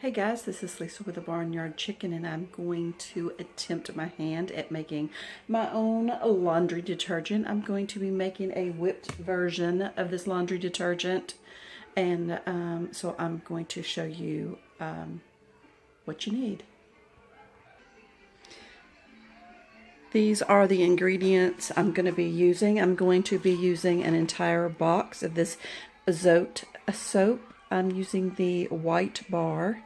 Hey guys, this is Lisa with the Barnyard Chicken, and I'm going to attempt my hand at making my own laundry detergent. I'm going to be making a whipped version of this laundry detergent, and so I'm going to show you what you need. These are the ingredients I'm going to be using. I'm going to be using an entire box of this Zote soap. I'm using the white bar,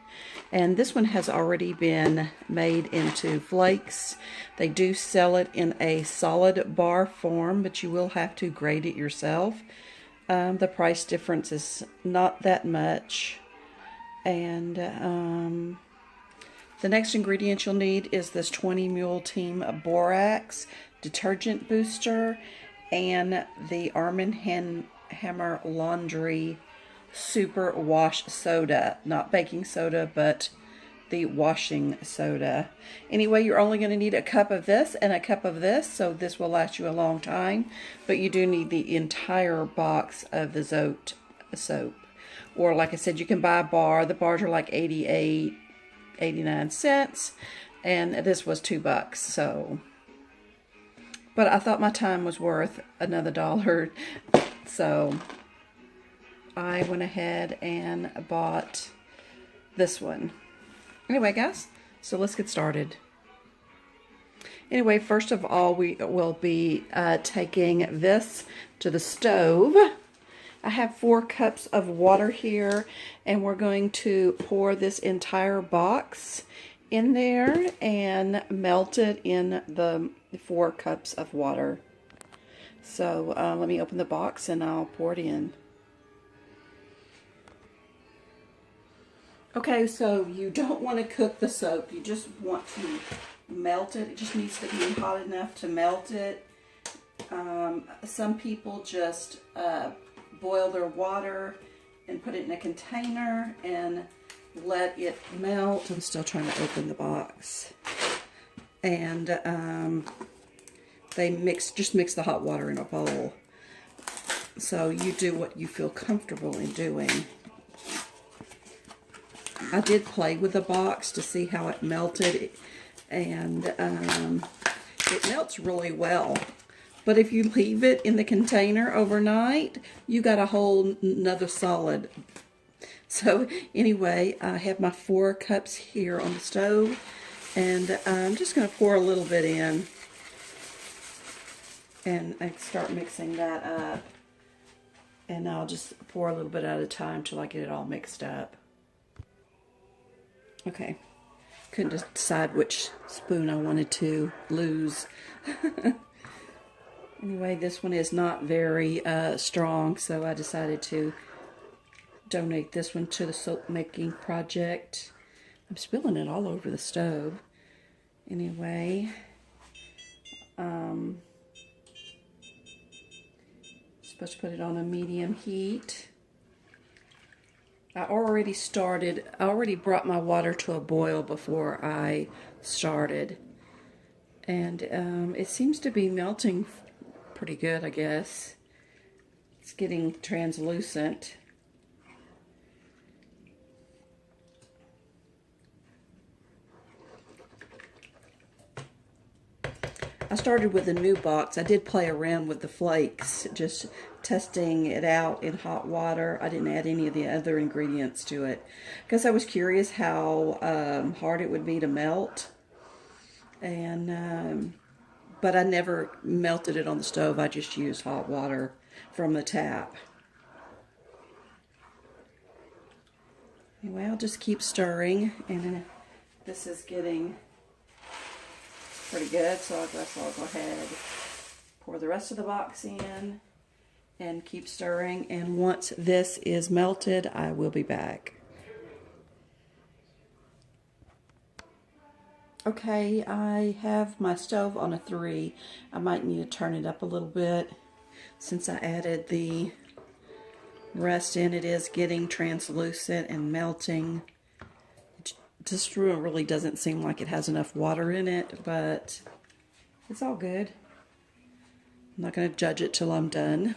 and this one has already been made into flakes. They do sell it in a solid bar form, but you will have to grade it yourself. The price difference is not that much. And the next ingredient you'll need is this 20 Mule Team Borax Detergent Booster and the Arm & Hammer Laundry Super Wash Soda. Not baking soda, but the washing soda. Anyway, you're only going to need a cup of this and a cup of this, so this will last you a long time. But you do need the entire box of the Zote soap. Or like I said, you can buy a bar. The bars are like 89 cents, and this was $2, so. But I thought my time was worth another $1, so I went ahead and bought this one. Anyway, guys, so let's get started. Anyway, first of all, we will be taking this to the stove. I have 4 cups of water here, and we're going to pour this entire box in there and melt it in the 4 cups of water. So let me open the box and I'll pour it in. Okay, so you don't want to cook the soap. You just want to melt it. It just needs to be hot enough to melt it. Some people just boil their water and put it in a container and let it melt. I'm still trying to open the box. And they just mix the hot water in a bowl. So you do what you feel comfortable in doing. I did play with the box to see how it melted, and it melts really well. But if you leave it in the container overnight, you got a whole nother solid. So anyway, I have my 4 cups here on the stove, and I'm just going to pour a little bit in, and I start mixing that up. And I'll just pour a little bit at a time till I get it all mixed up. Okay, couldn't decide which spoon I wanted to lose. Anyway, this one is not very strong, so I decided to donate this one to the soap making project. I'm spilling it all over the stove. Anyway, supposed to put it on a medium heat. I already brought my water to a boil before I started. And it seems to be melting pretty good, I guess. It's getting translucent. I started with a new box. I did play around with the flakes, just testing it out in hot water. I didn't add any of the other ingredients to it because I was curious how hard it would be to melt. And but I never melted it on the stove. I just used hot water from the tap. Anyway, I'll just keep stirring, and this is getting pretty good, so I guess I'll go ahead, pour the rest of the box in, and keep stirring. And once this is melted, I will be back. Okay, I have my stove on a 3. I might need to turn it up a little bit since I added the rest in. It is getting translucent and melting. This really doesn't seem like it has enough water in it, but it's all good. I'm not going to judge it till I'm done.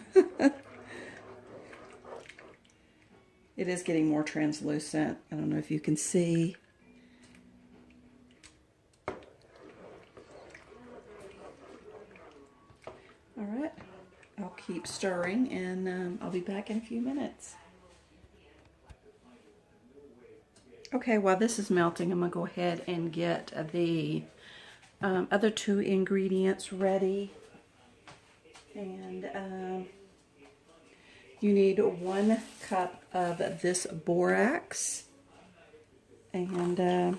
It is getting more translucent. I don't know if you can see. All right, I'll keep stirring, and I'll be back in a few minutes. Okay, while this is melting, I'm going to go ahead and get the other two ingredients ready. And you need 1 cup of this borax. And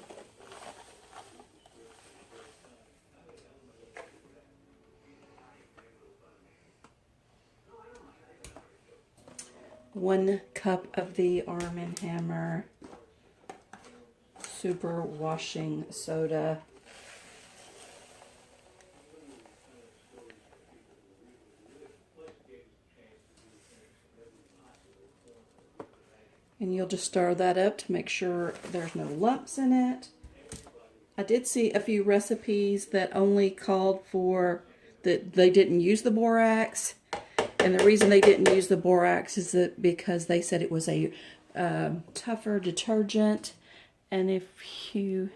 1 cup of the Arm & Hammer super washing soda. And you'll just stir that up to make sure there's no lumps in it. I did see a few recipes that only called for that they didn't use the borax. And the reason they didn't use the borax is that because they said it was a tougher detergent. And if you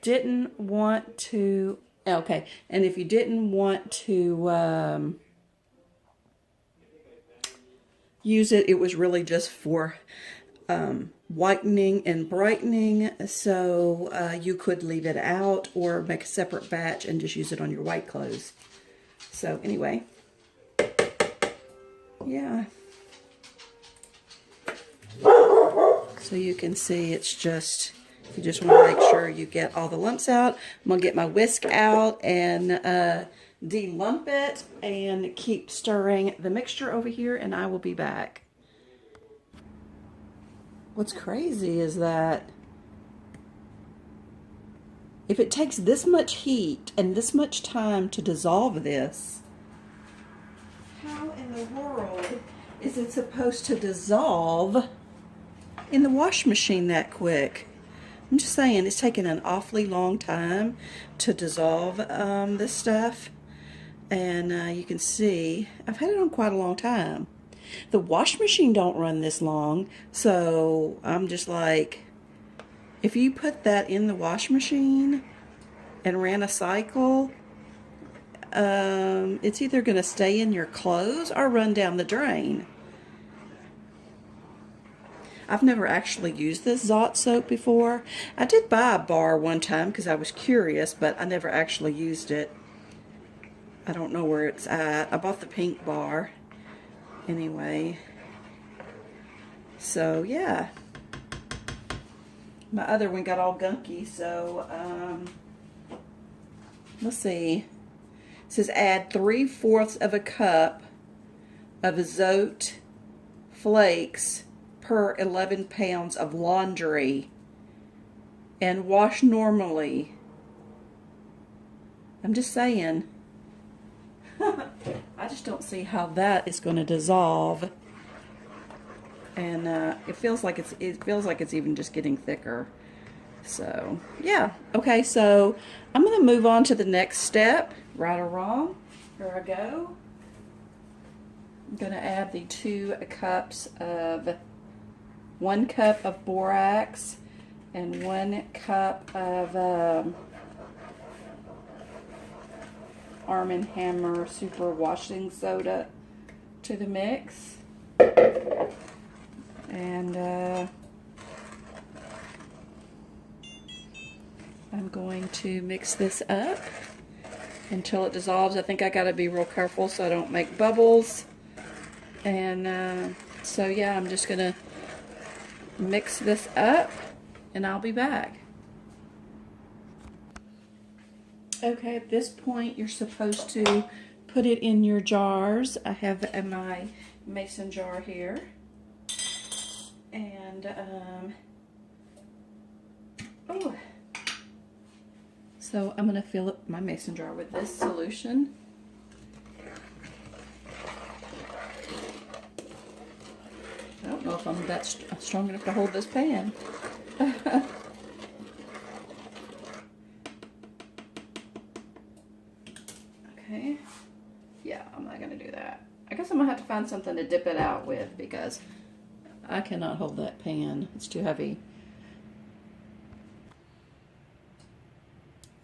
didn't want to, okay, and if you didn't want to use it, it was really just for whitening and brightening, so you could leave it out or make a separate batch and just use it on your white clothes. So anyway, yeah. So you can see it's just, you just want to make sure you get all the lumps out. I'm going to get my whisk out and de-lump it and keep stirring the mixture over here, and I will be back. What's crazy is that if it takes this much heat and this much time to dissolve this, how in the world is it supposed to dissolve in the wash machine that quick? I'm just saying, it's taken an awfully long time to dissolve this stuff. And you can see, I've had it on quite a long time. The wash machine don't run this long, so I'm just like, if you put that in the wash machine and ran a cycle, it's either going to stay in your clothes or run down the drain. I've never actually used this Zot soap before. I did buy a bar one time because I was curious, but I never actually used it. I don't know where it's at. I bought the pink bar anyway. So yeah. My other one got all gunky, so let's see. It says add 3/4 of a cup of Zot flakes per 11 pounds of laundry and wash normally. I'm just saying. I just don't see how that is going to dissolve, and it feels like it's even just getting thicker. So yeah, okay. So I'm going to move on to the next step. Right or wrong? Here I go. I'm going to add the 2 cups of 1 cup of borax and 1 cup of Arm & Hammer super washing soda to the mix. And I'm going to mix this up until it dissolves. I think I got to be real careful so I don't make bubbles. And so yeah, I'm just going to mix this up and I'll be back. Okay, at this point you're supposed to put it in your jars. I have my mason jar here. And so I'm going to fill up my mason jar with this solution. I don't know if I'm that strong enough to hold this pan. Okay. Yeah, I'm not going to do that. I guess I'm going to have to find something to dip it out with because I cannot hold that pan. It's too heavy.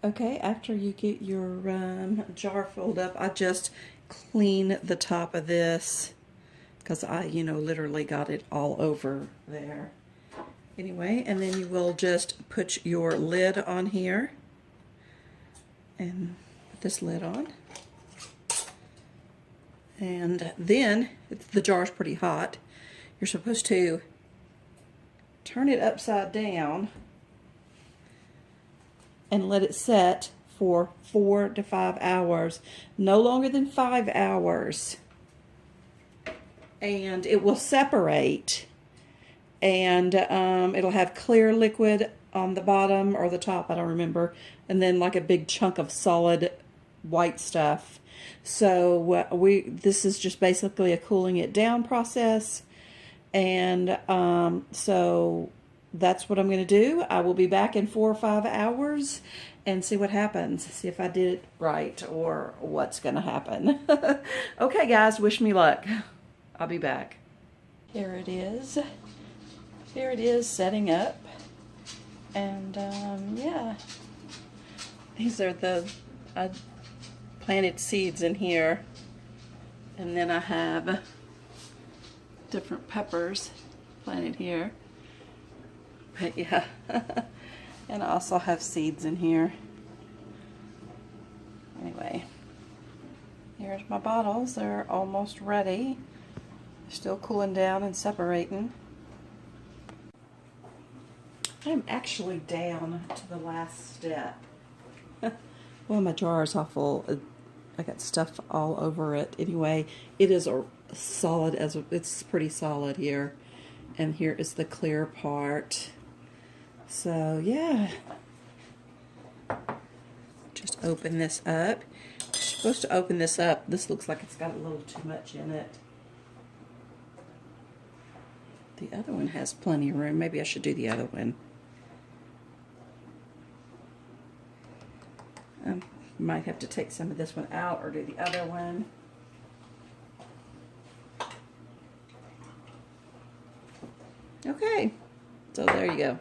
Okay, after you get your jar filled up, I just clean the top of this because I, literally got it all over there. Anyway, and then you will just put your lid on here and put this lid on. And then, if the jar's pretty hot, you're supposed to turn it upside down and let it set for 4 to 5 hours, no longer than 5 hours. And it will separate, and it'll have clear liquid on the bottom or the top, I don't remember, and then like a big chunk of solid white stuff. So this is just basically a cooling it down process, and so that's what I'm going to do. I will be back in 4 or 5 hours and see what happens, see if I did it right or what's going to happen. Okay guys, wish me luck. I'll be back. Here it is. Here it is setting up. And yeah, these are I planted seeds in here. And then I have different peppers planted here. But yeah, and I also have seeds in here. Anyway, here's my bottles. They're almost ready. Still cooling down and separating. I'm actually down to the last step. Well, my jar is awful. I got stuff all over it. Anyway, it is a solid, it's pretty solid here. And here is the clear part. So yeah, just open this up. You're supposed to open this up. This looks like it's got a little too much in it. The other one has plenty of room. Maybe I should do the other one. Might have to take some of this one out or do the other one. Okay, so there you go.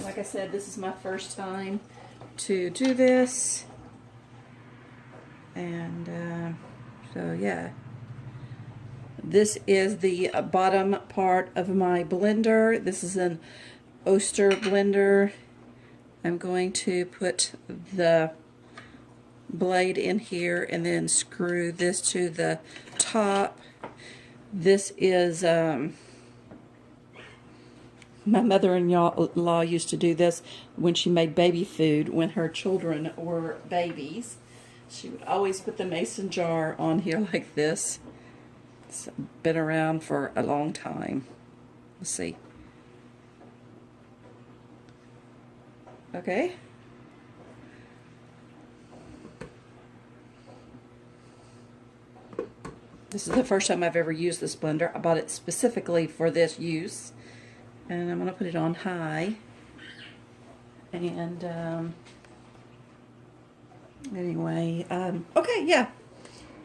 Like I said, this is my first time to do this. And so yeah. This is the bottom part of my blender. This is an Oster blender. I'm going to put the blade in here and then screw this to the top. This is, my mother-in-law used to do this when she made baby food when her children were babies. She would always put the mason jar on here like this. It's been around for a long time. Let's see. Okay. This is the first time I've ever used this blender. I bought it specifically for this use. And I'm going to put it on high. And anyway, okay, yeah.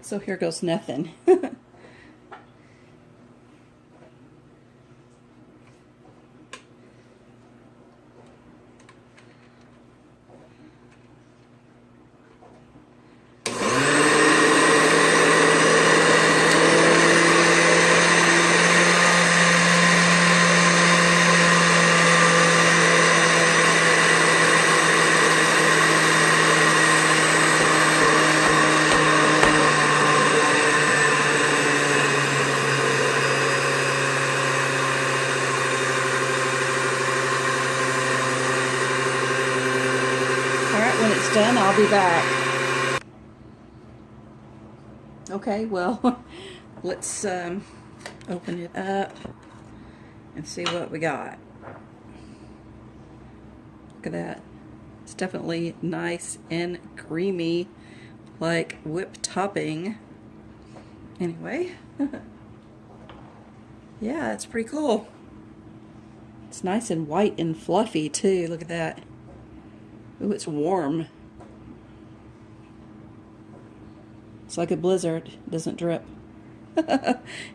So here goes nothing. When it's done, I'll be back. Okay, well, let's open it up and see what we got. Look at that. It's definitely nice and creamy, like whipped topping. Anyway, yeah, it's pretty cool. It's nice and white and fluffy too. Look at that. Ooh, it's warm. It's like a blizzard. It doesn't drip.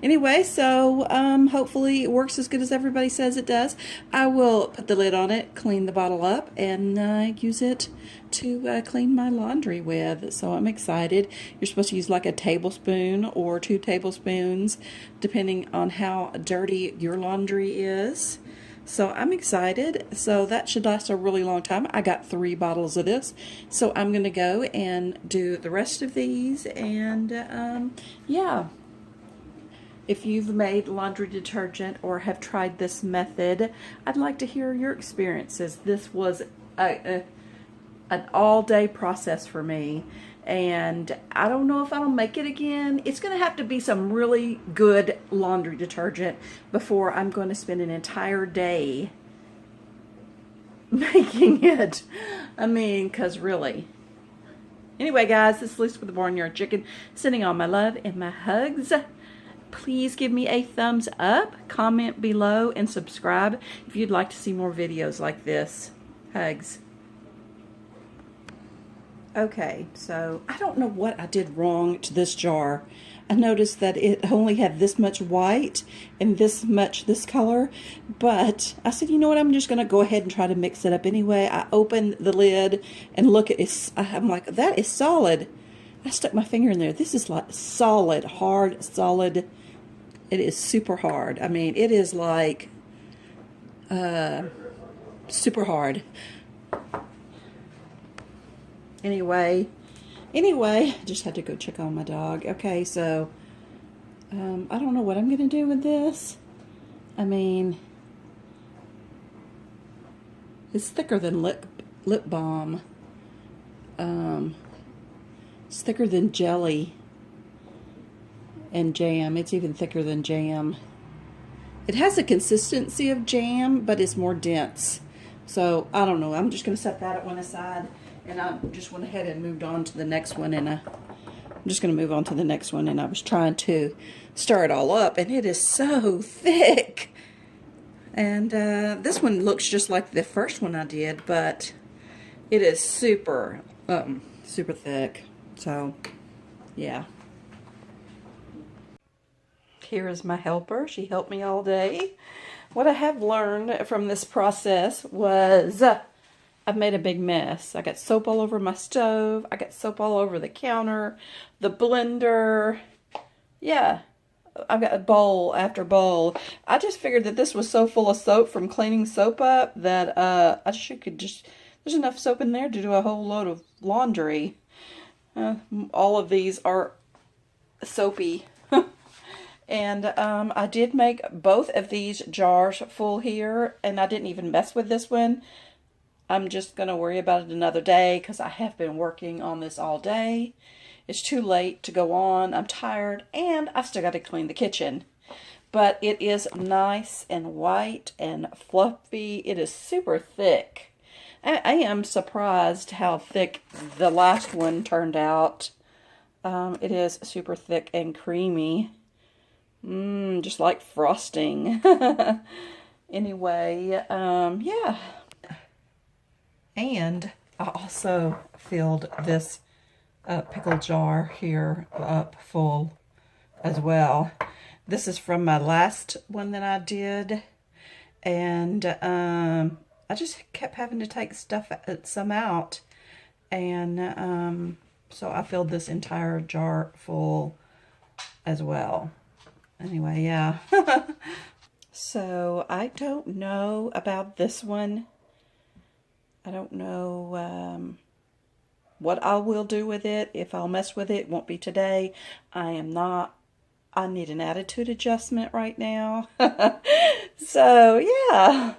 Anyway, so hopefully it works as good as everybody says it does. I will put the lid on it, clean the bottle up, and use it to clean my laundry with. So I'm excited. You're supposed to use like a tablespoon or 2 tablespoons, depending on how dirty your laundry is. So I'm excited. So that should last a really long time. I got 3 bottles of this. So I'm going to go and do the rest of these. And yeah. If you've made laundry detergent or have tried this method, I'd like to hear your experiences. This was an all-day process for me. And I don't know if I'll make it again. It's going to have to be some really good laundry detergent before I'm going to spend an entire day making it. I mean, because really. Anyway, guys, this is Lisa with the Barnyard Chicken, sending all my love and my hugs. Please give me a thumbs up, comment below, and subscribe if you'd like to see more videos like this. Hugs. Okay, so I don't know what I did wrong to this jar. I noticed that it only had this much white and this much this color, but I said, you know what, I'm just going to go ahead and try to mix it up anyway. I opened the lid and look at it. I'm like, that is solid. I stuck my finger in there. This is like solid, hard, solid. It is super hard. I mean, it is like super hard. Anyway, I just had to go check on my dog. Okay, so I don't know what I'm going to do with this. I mean, it's thicker than lip balm. It's thicker than jelly and jam. It's even thicker than jam. It has the consistency of jam, but it's more dense. So, I don't know. I'm just going to set that at one aside. And I just went ahead and moved on to the next one. And I'm just going to move on to the next one. And I was trying to stir it all up. And it is so thick. And this one looks just like the first one I did. But it is super, super thick. So, yeah. Here is my helper. She helped me all day. What I have learned from this process was I've made a big mess. I got soap all over my stove. I got soap all over the counter, the blender. Yeah, I've got a bowl after bowl. I just figured that this was so full of soap from cleaning soap up that there's enough soap in there to do a whole load of laundry. All of these are soapy. And I did make both of these jars full here, and I didn't even mess with this one. I'm just going to worry about it another day because I have been working on this all day. It's too late to go on. I'm tired, and I still got to clean the kitchen. But it is nice and white and fluffy. It is super thick. I am surprised how thick the last one turned out. It is super thick and creamy. Just like frosting. Anyway, yeah. And I also filled this pickle jar here up full as well. This is from my last one that I did. And I just kept having to take some out. And so I filled this entire jar full as well. Anyway, yeah. So, I don't know about this one. I don't know what I will do with it. If I'll mess with it, it won't be today. I need an attitude adjustment right now. So, yeah.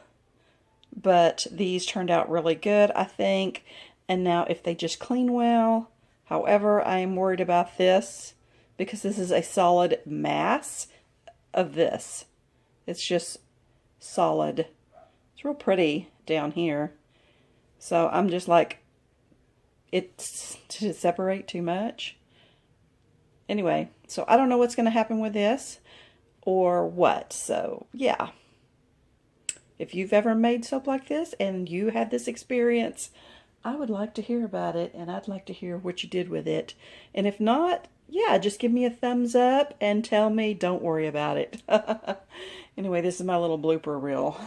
But these turned out really good, I think. And now if they just clean well. However, I am worried about this, because this is a solid mass of this. It's just solid. It's real pretty down here. So I'm just like, it's to separate too much. Anyway, so I don't know what's going to happen with this or what. So yeah. If you've ever made soap like this and you had this experience, I would like to hear about it, and I'd like to hear what you did with it. And if not, yeah, just give me a thumbs up and tell me don't worry about it. Anyway, this is my little blooper reel.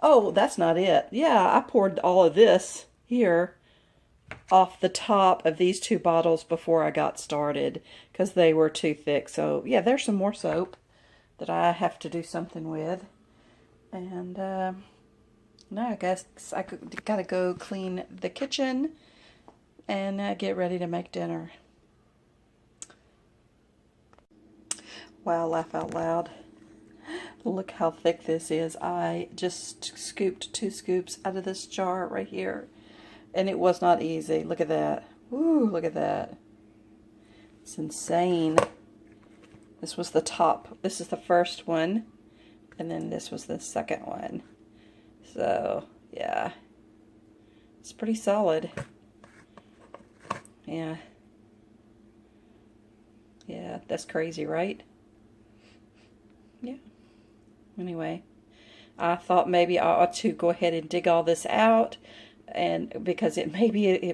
Oh, that's not it. Yeah, I poured all of this here off the top of these two bottles before I got started because they were too thick. So yeah, there's some more soap that I have to do something with. And now I guess I gotta go clean the kitchen and get ready to make dinner. Wow, laugh out loud. Look how thick this is. I just scooped 2 scoops out of this jar right here. And it was not easy. Look at that. Ooh, look at that. It's insane. This was the top. This is the first one. And then this was the second one. So, yeah. It's pretty solid. Yeah. Yeah, that's crazy, right? Yeah. Anyway, I thought maybe I ought to go ahead and dig all this out, and because it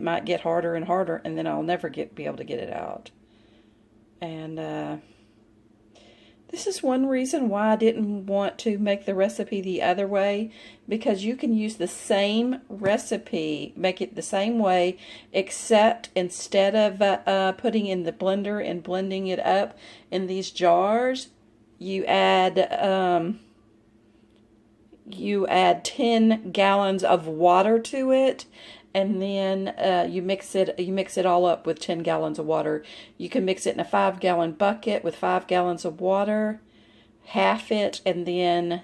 might get harder and harder, and then I'll never be able to get it out. And this is one reason why I didn't want to make the recipe the other way, because you can use the same recipe, make it the same way, except instead of putting in the blender and blending it up in these jars, you add 10 gallons of water to it, and then you mix it all up with 10 gallons of water. You can mix it in a 5-gallon bucket with 5 gallons of water, half it, and then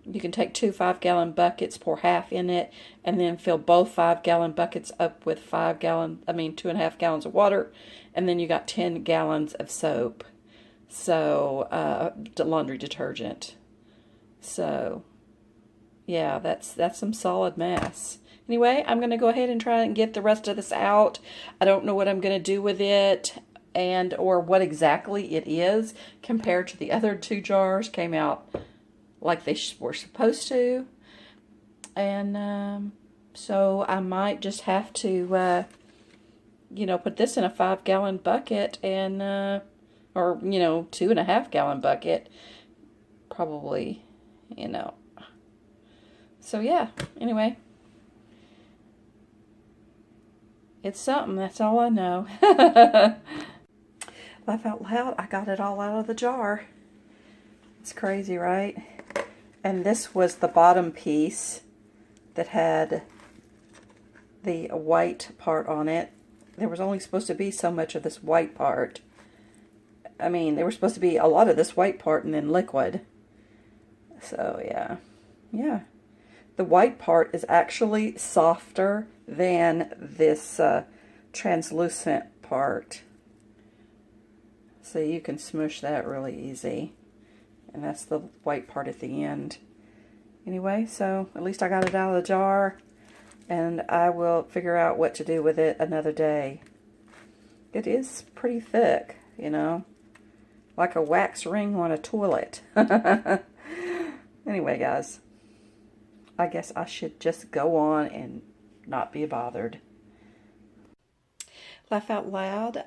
you can take 2 5-gallon buckets, pour half in it, and then fill both 5-gallon buckets up with 2.5 gallons of water, and then you got 10 gallons of soap. So, laundry detergent. So, yeah, that's some solid mess. Anyway, I'm going to go ahead and try and get the rest of this out. I don't know what I'm going to do with it or what exactly it is compared to the other 2 jars. Came out like they were supposed to. And so I might just have to, put this in a 5-gallon bucket and, or, 2.5-gallon bucket, probably, So, yeah, anyway. It's something, that's all I know. Laugh out loud, I got it all out of the jar. It's crazy, right? And this was the bottom piece that had the white part on it. There was only supposed to be so much of this white part. I mean, there was supposed to be a lot of this white part and then liquid. So, yeah. Yeah. The white part is actually softer than this translucent part. So you can smush that really easy. And that's the white part at the end. Anyway, so at least I got it out of the jar. And I will figure out what to do with it another day. It is pretty thick, like a wax ring on a toilet. Anyway, guys, I guess I should just go on and not be bothered. Laugh out loud.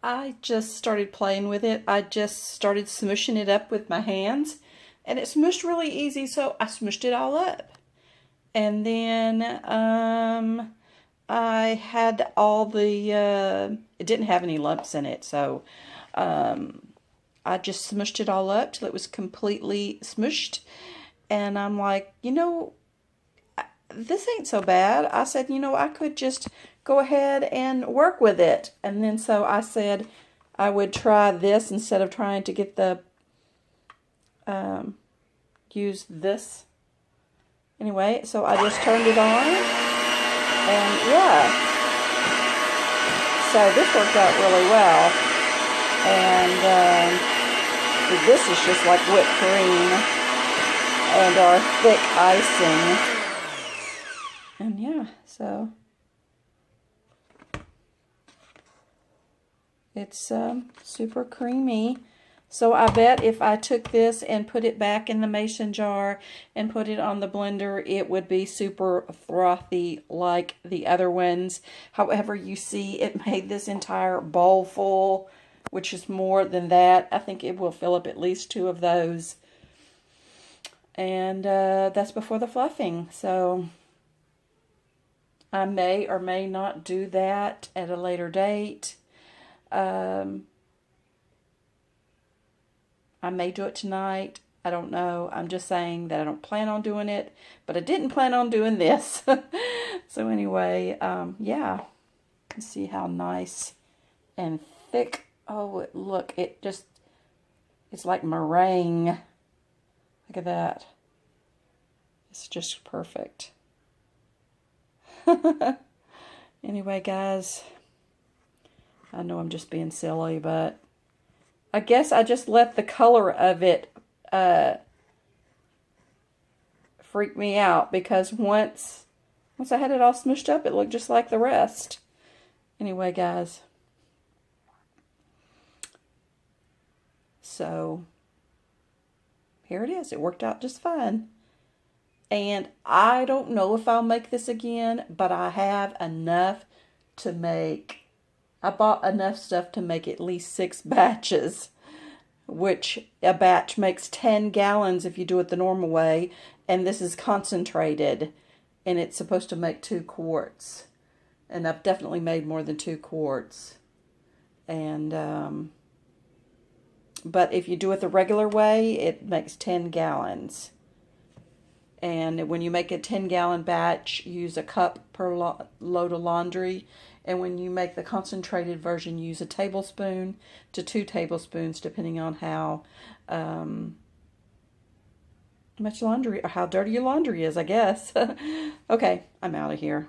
I just started playing with it. I just started smushing it up with my hands, and it smushed really easy, so I smushed it all up. And then I had all the, it didn't have any lumps in it, so I just smushed it all up till it was completely smushed. And I'm like, this ain't so bad. I said, I could just go ahead and work with it. And then so I said I would try this instead of trying to get the, use this. Anyway, so I just turned it on, and yeah, so this worked out really well, and this is just like whipped cream and our thick icing, and yeah, so it's super creamy. So I bet if I took this and put it back in the mason jar and put it on the blender, it would be super frothy like the other ones. However, you see it made this entire bowl full, which is more than that. I think it will fill up at least 2 of those. And that's before the fluffing. So I may or may not do that at a later date. I may do it tonight. I don't know. I'm just saying that I don't plan on doing it, but I didn't plan on doing this. So anyway, yeah. You see how nice and thick. Oh, look, it's like meringue. Look at that. It's just perfect. Anyway, guys, I know I'm just being silly, but I guess I just let the color of it freak me out, because once I had it all smushed up, it looked just like the rest. Anyway, guys, so here it is. It worked out just fine. And I don't know if I'll make this again, but I have enough to make. I bought enough stuff to make at least 6 batches, which a batch makes 10 gallons if you do it the normal way. And this is concentrated, and it's supposed to make 2 quarts. And I've definitely made more than 2 quarts. And, but if you do it the regular way, it makes 10 gallons. And when you make a 10-gallon batch, use a cup per load of laundry. And when you make the concentrated version, use a tablespoon to 2 tablespoons, depending on how much laundry, or how dirty your laundry is, I guess. Okay, I'm out of here.